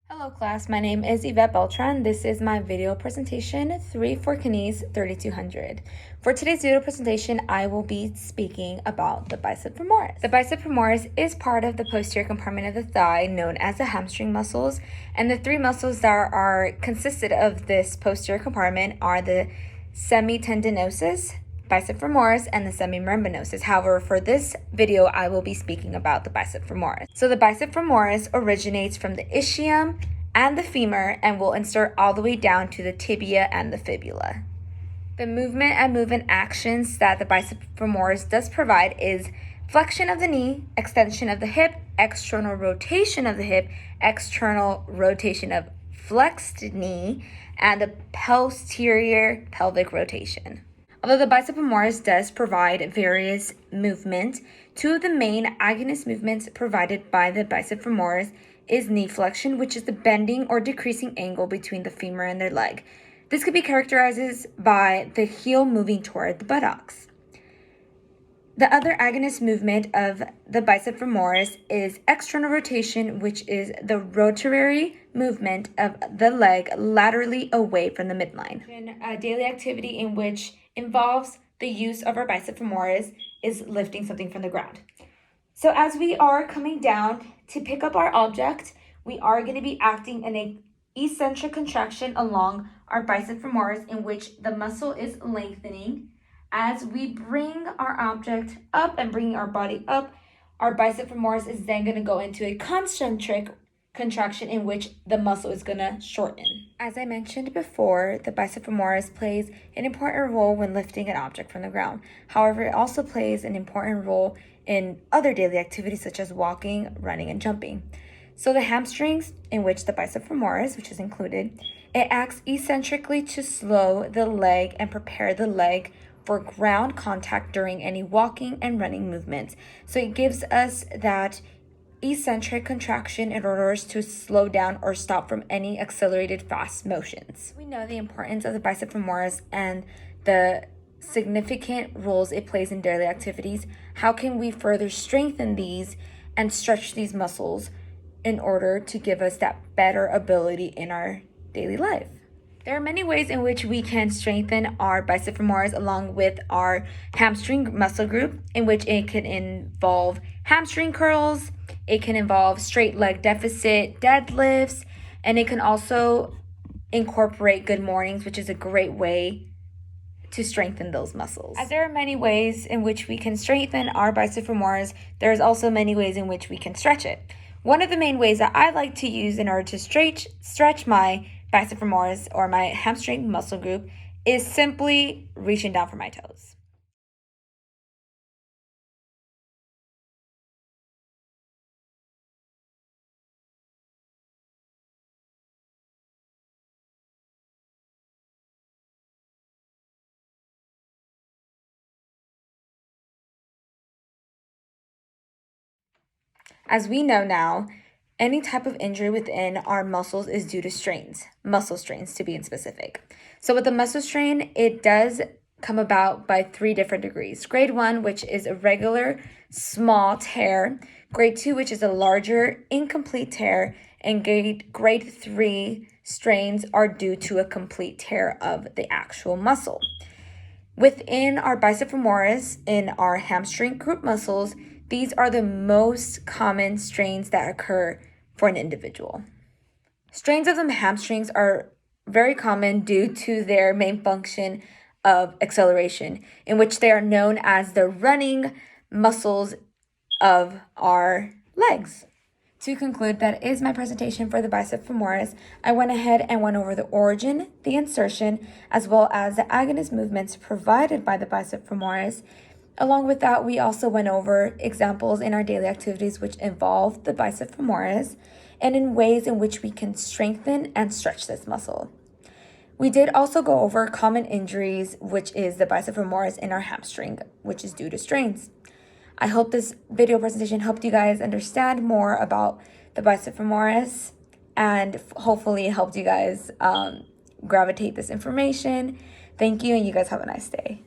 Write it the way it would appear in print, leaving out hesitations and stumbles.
Hello class, my name is Yvette Beltran. This is my video presentation 3 for KINE's 3200. For today's video presentation, I will be speaking about the bicep femoris. The bicep femoris is part of the posterior compartment of the thigh known as the hamstring muscles, and the three muscles that are consisted of this posterior compartment are the semitendinosus, bicep femoris, and the semimembranosus. However, for this video, I will be speaking about the bicep femoris. So the bicep femoris originates from the ischium and the femur and will insert all the way down to the tibia and the fibula. The movement actions that the bicep femoris does provide is flexion of the knee, extension of the hip, external rotation of the hip, external rotation of flexed knee, and the posterior pelvic rotation. Although the bicep femoris does provide various movement, two of the main agonist movements provided by the bicep femoris is knee flexion, which is the bending or decreasing angle between the femur and their leg. This could be characterized by the heel moving toward the buttocks. The other agonist movement of the bicep femoris is external rotation, which is the rotary movement of the leg laterally away from the midline. A daily activity in which involves the use of our bicep femoris is lifting something from the ground. So as we are coming down to pick up our object, we are going to be acting in an eccentric contraction along our bicep femoris in which the muscle is lengthening. As we bring our object up and bring our body up, our bicep femoris is then going to go into a concentric contraction in which the muscle is going to shorten. As I mentioned before, the bicep femoris plays an important role when lifting an object from the ground. However, it also plays an important role in other daily activities such as walking, running, and jumping. So the hamstrings, in which the bicep femoris, which is included, it acts eccentrically to slow the leg and prepare the leg for ground contact during any walking and running movements. So it gives us that eccentric contraction in order to slow down or stop from any accelerated fast motions. We know the importance of the bicep femoris and the significant roles it plays in daily activities. How can we further strengthen these and stretch these muscles in order to give us that better ability in our daily life? There are many ways in which we can strengthen our bicep femoris along with our hamstring muscle group, in which it can involve hamstring curls, it can involve straight leg deficit deadlifts, and it can also incorporate good mornings, which is a great way to strengthen those muscles. As there are many ways in which we can strengthen our bicep femoris, there's also many ways in which we can stretch it. One of the main ways that I like to use in order to stretch my bicep femoris or my hamstring muscle group is simply reaching down for my toes. As we know now, any type of injury within our muscles is due to strains, muscle strains to be specific. So with the muscle strain, it does come about by 3 different degrees. Grade 1, which is a regular small tear. Grade 2, which is a larger incomplete tear. And grade 3 strains are due to a complete tear of the actual muscle. Within our bicep femoris, in our hamstring group muscles, these are the most common strains that occur for an individual. Strains of the hamstrings are very common due to their main function of acceleration, in which they are known as the running muscles of our legs. To conclude, that is my presentation for the bicep femoris. I went ahead and went over the origin, the insertion, as well as the agonist movements provided by the bicep femoris. Along with that, we also went over examples in our daily activities which involve the bicep femoris and in ways in which we can strengthen and stretch this muscle. We did also go over common injuries, which is the bicep femoris in our hamstring, which is due to strains. I hope this video presentation helped you guys understand more about the bicep femoris and hopefully helped you guys gravitate this information. Thank you, and you guys have a nice day.